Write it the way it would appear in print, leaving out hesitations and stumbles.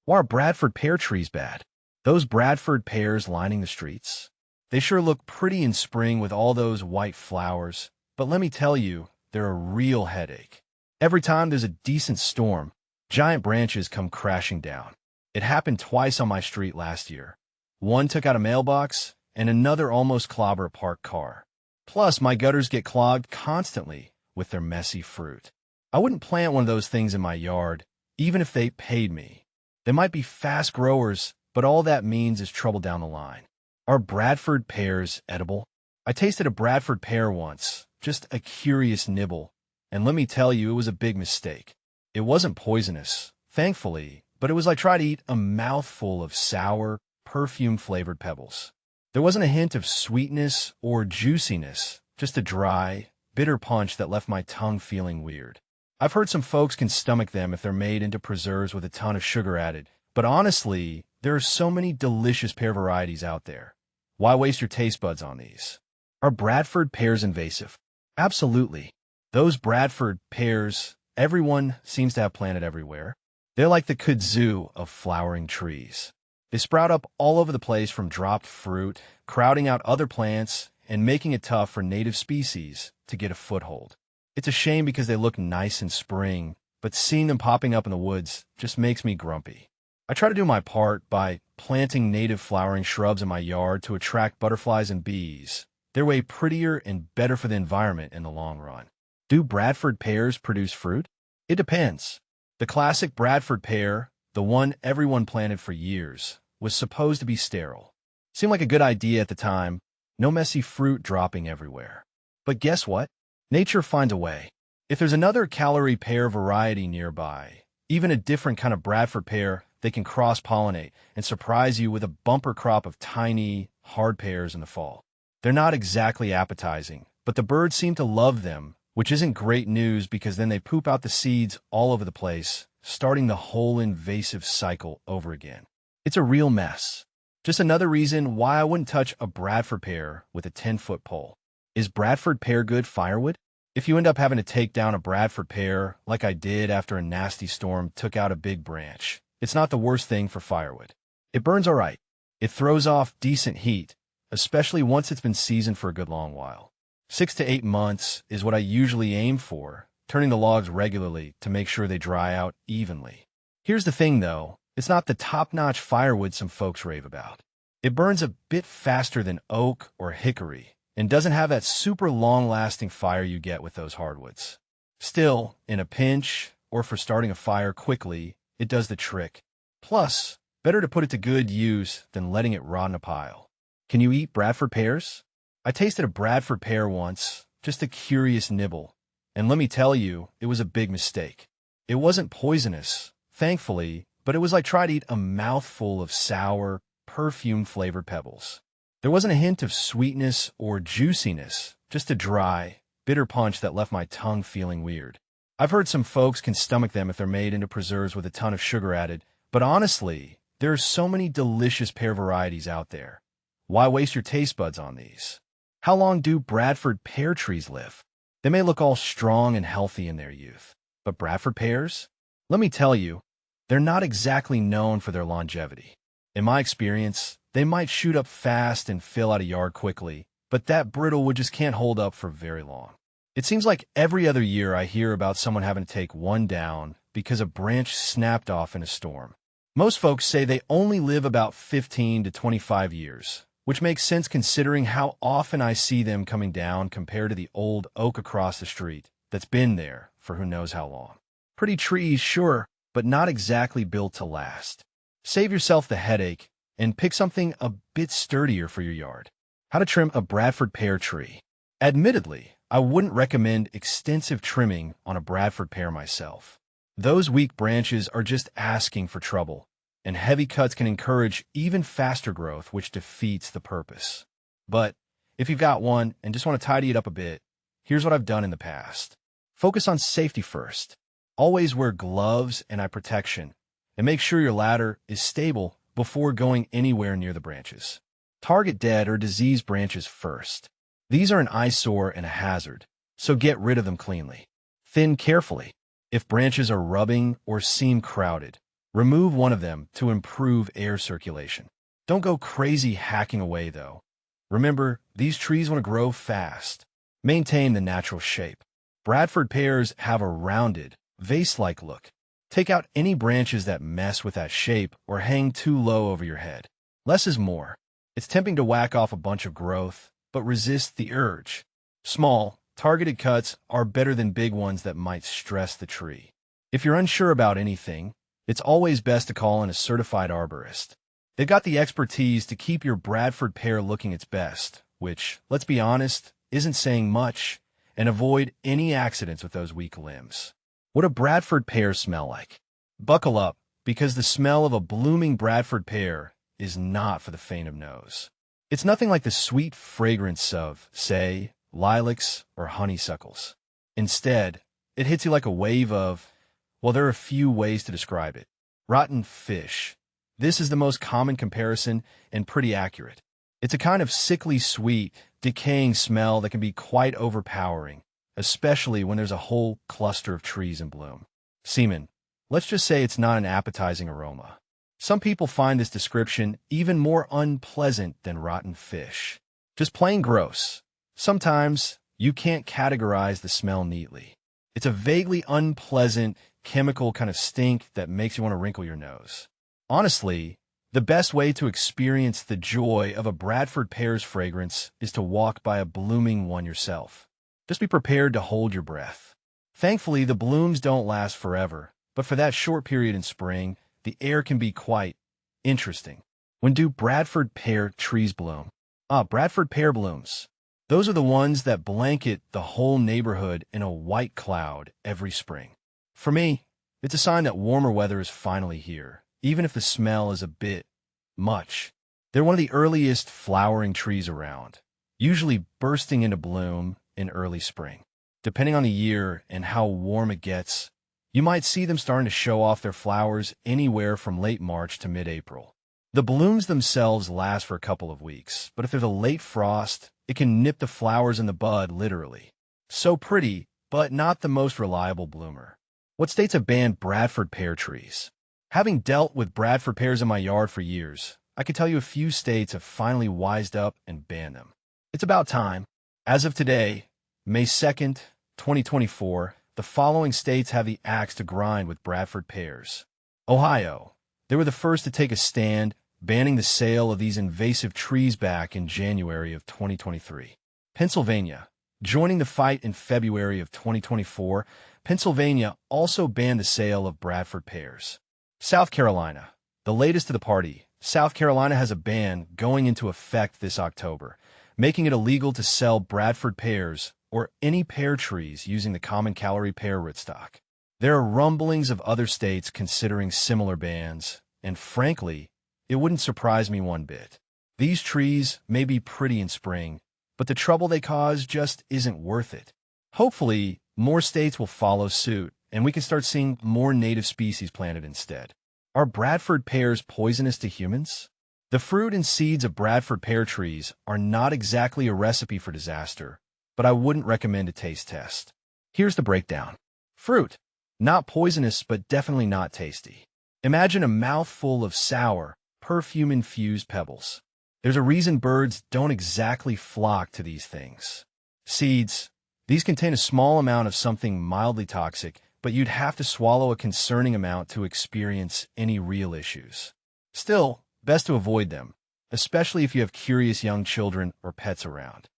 Why are Bradford pear trees bad? Those Bradford pears lining the streets? They sure look pretty in spring with all those white flowers, but let me tell you, they're a real headache. Every time there's a decent storm, giant branches come crashing down. It happened twice on my street last year. One took out a mailbox, and another almost clobbered a parked car. Plus, my gutters get clogged constantly with their messy fruit. I wouldn't plant one of those things in my yard, even if they paid me. They might be fast growers, but all that means is trouble down the line. Are Bradford pears edible? I tasted a Bradford pear once, just a curious nibble, and let me tell you, it was a big mistake. It wasn't poisonous, thankfully, but it was like trying to eat a mouthful of sour, perfume-flavored pebbles. There wasn't a hint of sweetness or juiciness, just a dry, bitter punch that left my tongue feeling weird. I've heard some folks can stomach them if they're made into preserves with a ton of sugar added, but honestly, there are so many delicious pear varieties out there. Why waste your taste buds on these? Are Bradford pears invasive? Absolutely. Those Bradford pears, everyone seems to have planted everywhere. They're like the kudzu of flowering trees. They sprout up all over the place from dropped fruit, crowding out other plants, and making it tough for native species to get a foothold. It's a shame because they look nice in spring, but seeing them popping up in the woods just makes me grumpy. I try to do my part by planting native flowering shrubs in my yard to attract butterflies and bees. They're way prettier and better for the environment in the long run. Do Bradford pears produce fruit? It depends. The classic Bradford pear, the one everyone planted for years, was supposed to be sterile. Seemed like a good idea at the time, no messy fruit dropping everywhere. But guess what? Nature finds a way. If there's another calorie pear variety nearby, even a different kind of Bradford pear, they can cross-pollinate and surprise you with a bumper crop of tiny, hard pears in the fall. They're not exactly appetizing, but the birds seem to love them, which isn't great news because then they poop out the seeds all over the place, starting the whole invasive cycle over again. It's a real mess. Just another reason why I wouldn't touch a Bradford pear with a 10-foot pole. Is Bradford pear good firewood? If you end up having to take down a Bradford pear, like I did after a nasty storm took out a big branch, it's not the worst thing for firewood. It burns all right. It throws off decent heat, especially once it's been seasoned for a good long while. 6 to 8 months is what I usually aim for, turning the logs regularly to make sure they dry out evenly. Here's the thing, though. It's not the top-notch firewood some folks rave about. It burns a bit faster than oak or hickory, and doesn't have that super long-lasting fire you get with those hardwoods. Still, in a pinch, or for starting a fire quickly, it does the trick. Plus, better to put it to good use than letting it rot in a pile. Can you eat Bradford pears? I tasted a Bradford pear once, just a curious nibble, and let me tell you, it was a big mistake. It wasn't poisonous, thankfully, but it was like trying to eat a mouthful of sour, perfume-flavored pebbles. There wasn't a hint of sweetness or juiciness, just a dry, bitter punch that left my tongue feeling weird. I've heard some folks can stomach them if they're made into preserves with a ton of sugar added, but honestly, there are so many delicious pear varieties out there. Why waste your taste buds on these? How long do Bradford pear trees live? They may look all strong and healthy in their youth, but Bradford pears? Let me tell you, they're not exactly known for their longevity. In my experience, they might shoot up fast and fill out a yard quickly, but that brittle wood just can't hold up for very long. It seems like every other year I hear about someone having to take one down because a branch snapped off in a storm. Most folks say they only live about 15 to 25 years, which makes sense considering how often I see them coming down compared to the old oak across the street that's been there for who knows how long. Pretty trees, sure, but not exactly built to last. Save yourself the headache and pick something a bit sturdier for your yard. How to trim a Bradford pear tree. Admittedly, I wouldn't recommend extensive trimming on a Bradford pear myself. Those weak branches are just asking for trouble, and heavy cuts can encourage even faster growth, which defeats the purpose. But if you've got one and just want to tidy it up a bit, here's what I've done in the past. Focus on safety first. Always wear gloves and eye protection, and make sure your ladder is stable before going anywhere near the branches. Target dead or diseased branches first. These are an eyesore and a hazard, so get rid of them cleanly. Thin carefully. If branches are rubbing or seem crowded, Remove one of them to improve air circulation. Don't go crazy hacking away, though. Remember, these trees want to grow fast. Maintain the natural shape. Bradford pears have a rounded, vase-like look. Take out any branches that mess with that shape or hang too low over your head. Less is more. It's tempting to whack off a bunch of growth, but resist the urge. Small, targeted cuts are better than big ones that might stress the tree. If you're unsure about anything, it's always best to call in a certified arborist. They've got the expertise to keep your Bradford pear looking its best, which, let's be honest, isn't saying much, and avoid any accidents with those weak limbs. What do Bradford pears smell like? Buckle up, because the smell of a blooming Bradford pear is not for the faint of nose. It's nothing like the sweet fragrance of, say, lilacs or honeysuckles. Instead, it hits you like a wave of, well, there are a few ways to describe it. Rotten fish. This is the most common comparison and pretty accurate. It's a kind of sickly sweet, decaying smell that can be quite overpowering, especially when there's a whole cluster of trees in bloom. Seaman, let's just say it's not an appetizing aroma. Some people find this description even more unpleasant than rotten fish. Just plain gross. Sometimes you can't categorize the smell neatly. It's a vaguely unpleasant, chemical kind of stink that makes you want to wrinkle your nose. Honestly, the best way to experience the joy of a Bradford pear's fragrance is to walk by a blooming one yourself. Just be prepared to hold your breath. Thankfully, the blooms don't last forever, but for that short period in spring, the air can be quite interesting. When do Bradford pear trees bloom? Bradford pear blooms. Those are the ones that blanket the whole neighborhood in a white cloud every spring. For me, it's a sign that warmer weather is finally here, even if the smell is a bit much. They're one of the earliest flowering trees around, usually bursting into bloom in early spring. Depending on the year and how warm it gets, you might see them starting to show off their flowers anywhere from late March to mid-April. The blooms themselves last for a couple of weeks, but if there's a late frost, it can nip the flowers in the bud literally. So pretty, but not the most reliable bloomer. What states have banned Bradford pear trees? Having dealt with Bradford pears in my yard for years, I can tell you a few states have finally wised up and banned them. It's about time. As of today, May 2nd, 2024, the following states have the axe to grind with Bradford pears. Ohio. They were the first to take a stand, banning the sale of these invasive trees back in January of 2023. Pennsylvania. Joining the fight in February of 2024, Pennsylvania also banned the sale of Bradford pears. South Carolina. The latest to the party, South Carolina has a ban going into effect this October, making it illegal to sell Bradford pears or any pear trees using the common calorie pear rootstock. There are rumblings of other states considering similar bans, and frankly, it wouldn't surprise me one bit. These trees may be pretty in spring, but the trouble they cause just isn't worth it. Hopefully, more states will follow suit, and we can start seeing more native species planted instead. Are Bradford pears poisonous to humans? The fruit and seeds of Bradford pear trees are not exactly a recipe for disaster, but I wouldn't recommend a taste test. Here's the breakdown. Fruit. Not poisonous, but definitely not tasty. Imagine a mouthful of sour, perfume-infused pebbles. There's a reason birds don't exactly flock to these things. Seeds. These contain a small amount of something mildly toxic, but you'd have to swallow a concerning amount to experience any real issues. Still, best to avoid them, especially if you have curious young children or pets around.